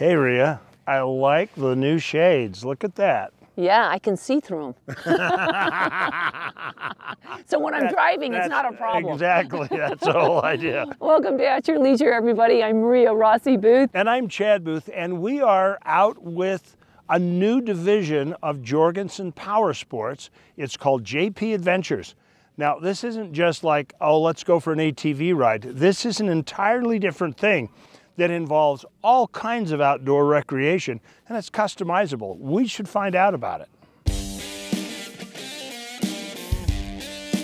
Hey, Ria, I like the new shades. Look at that. Yeah, I can see through them. So when I'm driving, it's not a problem. Exactly, that's the whole idea. Welcome to At Your Leisure, everybody. I'm Ria Rossi Booth. And I'm Chad Booth, and we are out with a new division of Jorgensen Powersports. It's called JP Adventures. Now, this isn't just like, oh, let's go for an ATV ride. This is an entirely different thing that involves all kinds of outdoor recreation, and it's customizable. We should find out about it.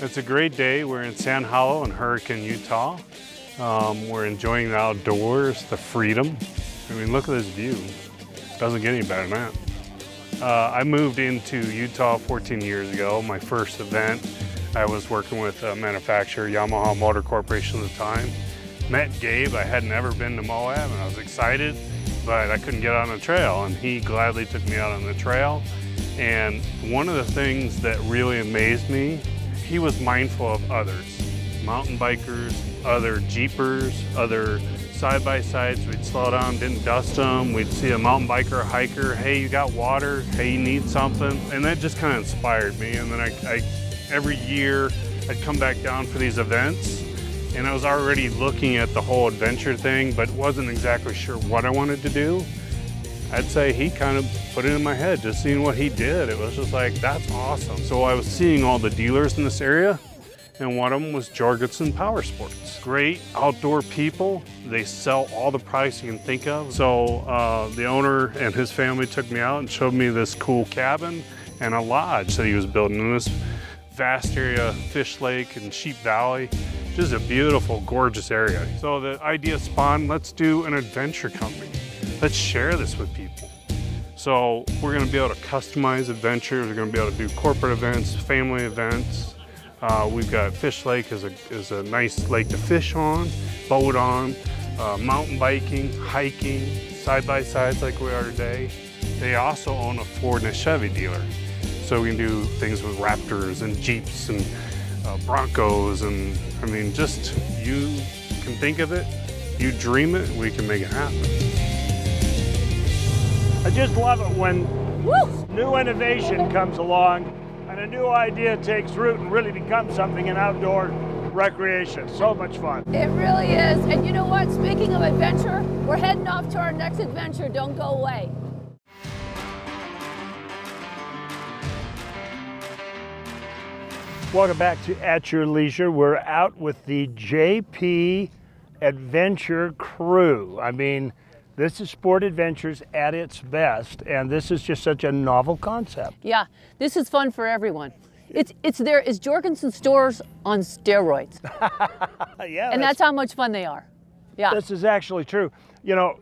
It's a great day. We're in Sand Hollow in Hurricane, Utah. We're enjoying the outdoors, the freedom. I mean, look at this view. Doesn't get any better than that. I moved into Utah 14 years ago. My first event, I was working with a manufacturer, Yamaha Motor Corporation at the time. Met Gabe. I had never been to Moab, and I was excited, but I couldn't get on the trail, and he gladly took me out on the trail. And one of the things that really amazed me, he was mindful of others, mountain bikers, other Jeepers, other side-by-sides. We'd slow down, didn't dust them. We'd see a mountain biker, a hiker, hey, you got water? Hey, you need something? And that just kind of inspired me. And then I every year, I'd come back down for these events, and I was already looking at the whole adventure thing, but wasn't exactly sure what I wanted to do. I'd say he kind of put it in my head, just seeing what he did. It was just like, that's awesome. So I was seeing all the dealers in this area, and one of them was Jorgensen Powersports. Great outdoor people. They sell all the products you can think of. So the owner and his family took me out and showed me this cool cabin and a lodge that he was building in this vast area, Fish Lake and Sheep Valley. Just a beautiful, gorgeous area. So the idea spawned, let's do an adventure company. Let's share this with people. So we're gonna be able to customize adventures. We're gonna be able to do corporate events, family events. We've got Fish Lake is a nice lake to fish on, boat on, mountain biking, hiking, side-by-sides like we are today. They also own a Ford and a Chevy dealer. So we can do things with Raptors and Jeeps and Broncos, and I mean, just you can think of it, you dream it, we can make it happen. I just love it when new innovation comes along and a new idea takes root and really becomes something in outdoor recreation. So much fun. It really is. And you know what? Speaking of adventure, we're heading off to our next adventure. Don't go away. Welcome back to At Your Leisure. We're out with the JP Adventure crew. I mean, this is sport adventures at its best, and this is just such a novel concept. Yeah, this is fun for everyone. It's Jorgensen stores on steroids. Yeah, and that's how much fun they are. Yeah. This is actually true. You know,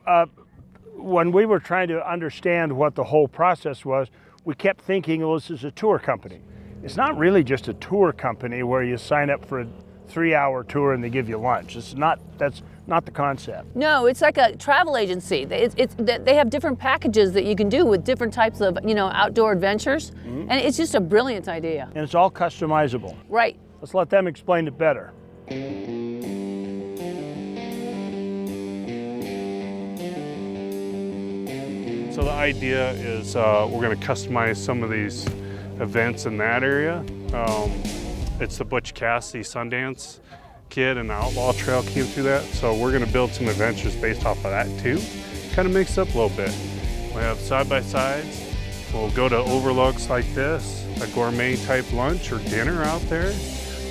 when we were trying to understand what the whole process was, we kept thinking, well, this is a tour company. It's not really just a tour company where you sign up for a 3-hour tour and they give you lunch. That's not the concept. No, it's like a travel agency. They have different packages that you can do with different types of, you know, outdoor adventures. Mm-hmm. And it's just a brilliant idea. And it's all customizable. Right. Let's let them explain it better. So the idea is we're going to customize some of these events in that area. It's the Butch Cassidy Sundance Kid and the Outlaw Trail came through that. So we're gonna build some adventures based off of that too. Kind of mix up a little bit. We have side-by-sides. We'll go to overlooks like this, a gourmet type lunch or dinner out there.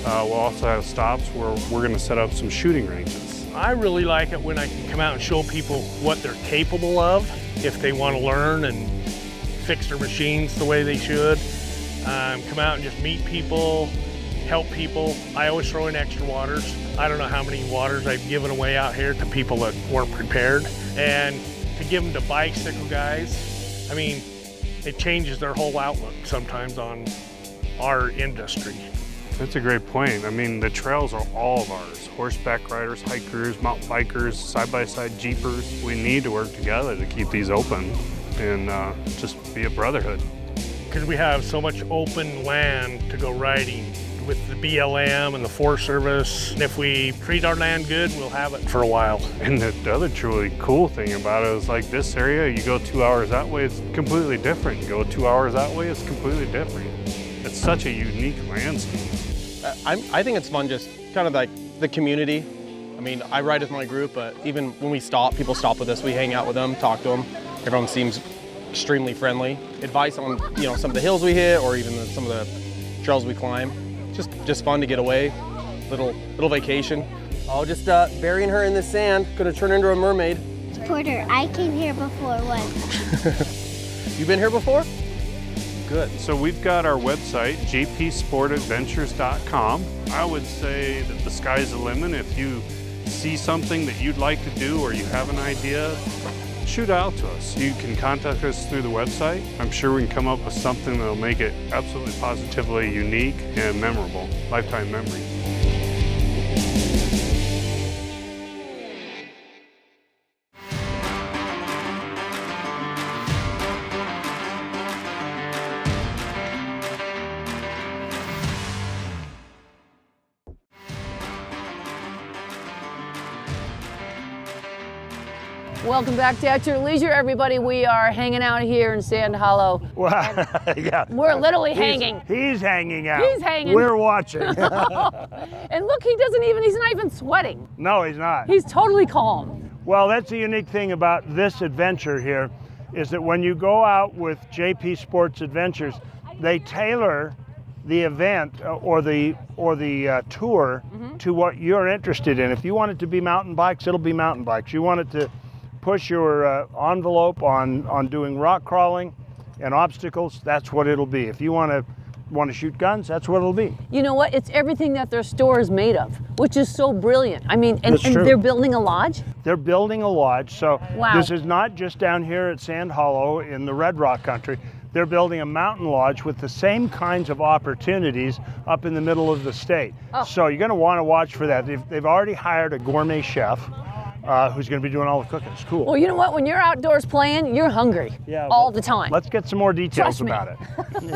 We'll also have stops where we're gonna set up some shooting ranges. I really like it when I can come out and show people what they're capable of if they want to learn and fix their machines the way they should. Come out and just meet people, help people. I always throw in extra waters. I don't know how many waters I've given away out here to people that weren't prepared. And to give them to bicycle guys, I mean, it changes their whole outlook sometimes on our industry. That's a great point. I mean, the trails are all of ours. Horseback riders, hikers, mountain bikers, side-by-side Jeepers. We need to work together to keep these open and just be a brotherhood. Because we have so much open land to go riding, with the BLM and the Forest Service. And if we treat our land good, we'll have it for a while. And the other truly cool thing about it is like this area, you go 2 hours that way, it's completely different. You go 2 hours that way, it's completely different. It's such a unique landscape. I think it's fun just kind of like the community. I mean, I ride with my group, but even when we stop, people stop with us, we hang out with them, talk to them. Everyone seems extremely friendly. Advice on, you know, some of the hills we hit or even some of the trails we climb. Just fun to get away, little vacation. Oh, just burying her in the sand. Gonna turn into a mermaid. Porter, I came here before once. You been here before? Good. So we've got our website, jpsportadventures.com. I would say that the sky's the limit. If you see something that you'd like to do or you have an idea, shoot out to us. You can contact us through the website. I'm sure we can come up with something that'll make it absolutely positively unique and memorable, lifetime memory. Welcome back to At Your Leisure, everybody. We are hanging out here in Sand Hollow. Well, yeah. We're literally hanging. He's hanging out. He's hanging. We're watching. And look, he's not even sweating. No, he's not. He's totally calm. Well, that's the unique thing about this adventure here, is that when you go out with JP Sports Adventures, they tailor the event or the tour to what you're interested in. If you want it to be mountain bikes, it'll be mountain bikes. You want it to push your envelope on doing rock crawling and obstacles, that's what it'll be. If you want to shoot guns, that's what it'll be. You know what? It's everything that their store is made of, which is so brilliant. I mean, and true. they're building a lodge? They're building a lodge. So wow. This is not just down here at Sand Hollow in the Red Rock country. They're building a mountain lodge with the same kinds of opportunities up in the middle of the state. Oh. So you're going to want to watch for that. They've already hired a gourmet chef who's going to be doing all the cooking. It's cool. Well, you know what? When you're outdoors playing, you're hungry all the time. Let's get some more details about it.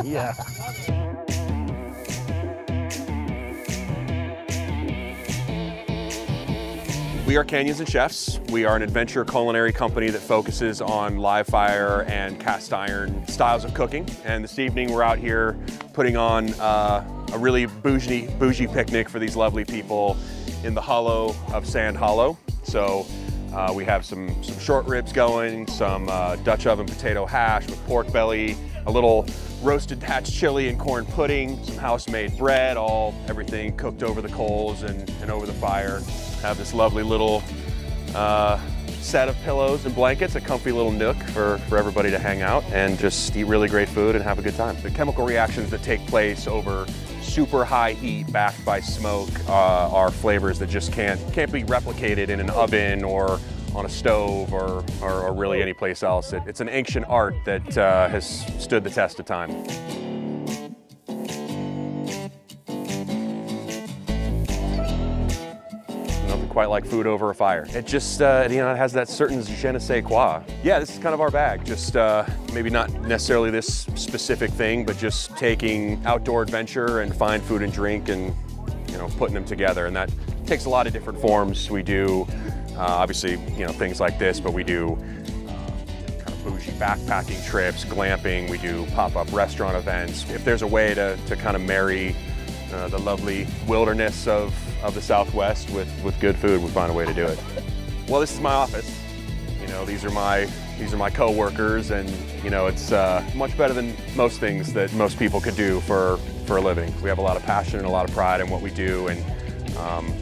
Yeah. We are Canyons and Chefs. We are an adventure culinary company that focuses on live fire and cast iron styles of cooking. And this evening we're out here putting on a really bougie picnic for these lovely people in the hollow of Sand Hollow. So we have some short ribs going, some Dutch oven potato hash with pork belly, a little roasted hatch chili and corn pudding, some house-made bread, everything cooked over the coals and over the fire. Have this lovely little set of pillows and blankets, a comfy little nook for everybody to hang out and just eat really great food and have a good time. The chemical reactions that take place over super high heat backed by smoke are flavors that just can't be replicated in an oven or on a stove or really any place else. It's an ancient art that has stood the test of time. Nothing quite like food over a fire. It just, it has that certain je ne sais quoi. Yeah, this is kind of our bag. Just maybe not necessarily this specific thing, but just taking outdoor adventure and fine food and drink and, putting them together. And that takes a lot of different forms. We do, obviously, things like this, but we do kind of bougie backpacking trips, glamping. We do pop-up restaurant events. If there's a way to kind of marry the lovely wilderness of the Southwest with good food, we find a way to do it. Well, this is my office. These are my co-workers, and it's much better than most things that most people could do for a living. We have a lot of passion and a lot of pride in what we do, and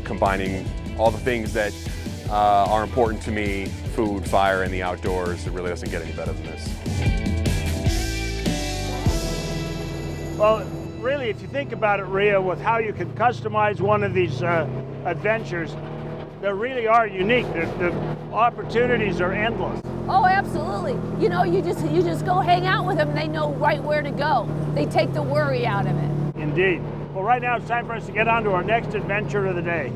combining all the things that are important to me, food, fire, and the outdoors, it really doesn't get any better than this. Well, really, if you think about it, Ria, with how you can customize one of these adventures, they really are unique. The opportunities are endless. Oh, absolutely. You just go hang out with them and they know right where to go. They take the worry out of it. Indeed. Well, right now it's time for us to get on to our next adventure of the day.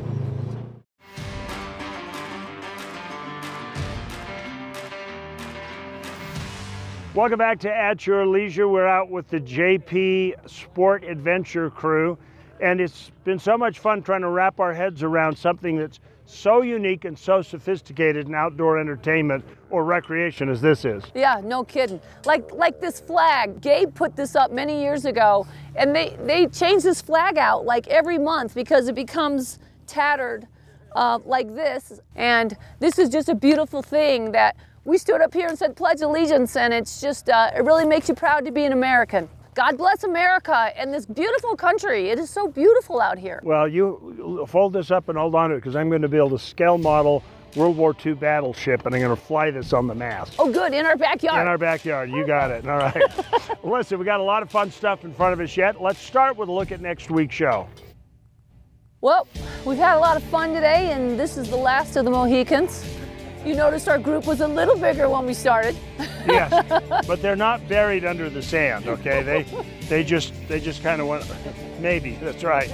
Welcome back to At Your Leisure. We're out with the JP Sport Adventure crew, And it's been so much fun trying to wrap our heads around something that's so unique and so sophisticated in outdoor entertainment or recreation as this is. Yeah, no kidding. Like this flag, Gabe put this up many years ago, and they change this flag out like every month because it becomes tattered like this. And this is just a beautiful thing that we stood up here and said Pledge Allegiance, and it's just, it really makes you proud to be an American. God bless America and this beautiful country. It is so beautiful out here. Well, you fold this up and hold on to it, because I'm going to build a scale model World War II battleship, and I'm going to fly this on the mast. Oh, good, in our backyard. In our backyard, you got it. All right. Well, listen, we got a lot of fun stuff in front of us yet. Let's start with a look at next week's show. Well, we've had a lot of fun today, and this is the last of the Mohicans. You noticed our group was a little bigger when we started. Yes, but they're not buried under the sand, okay? They just kind of went, maybe, that's right.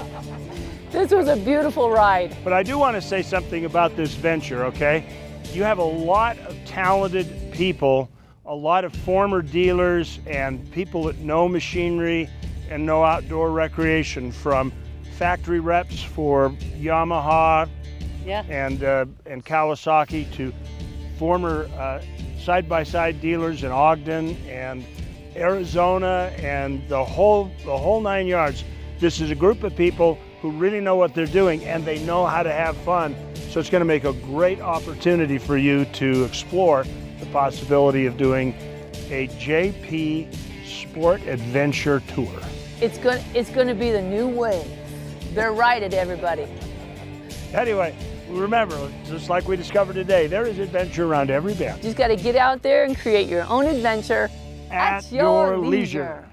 This was a beautiful ride. But I do want to say something about this venture, okay? You have a lot of talented people, a lot of former dealers and people that know machinery and know outdoor recreation, from factory reps for Yamaha and Kawasaki to former side-by-side dealers in Ogden and Arizona and the whole 9 yards. This is a group of people who really know what they're doing, and they know how to have fun. So it's going to make a great opportunity for you to explore the possibility of doing a JP Sport Adventure Tour. It's going to be the new wave. They're right at everybody. Anyway, remember, just like we discovered today, there is adventure around every bend. You just got to get out there and create your own adventure at your leisure.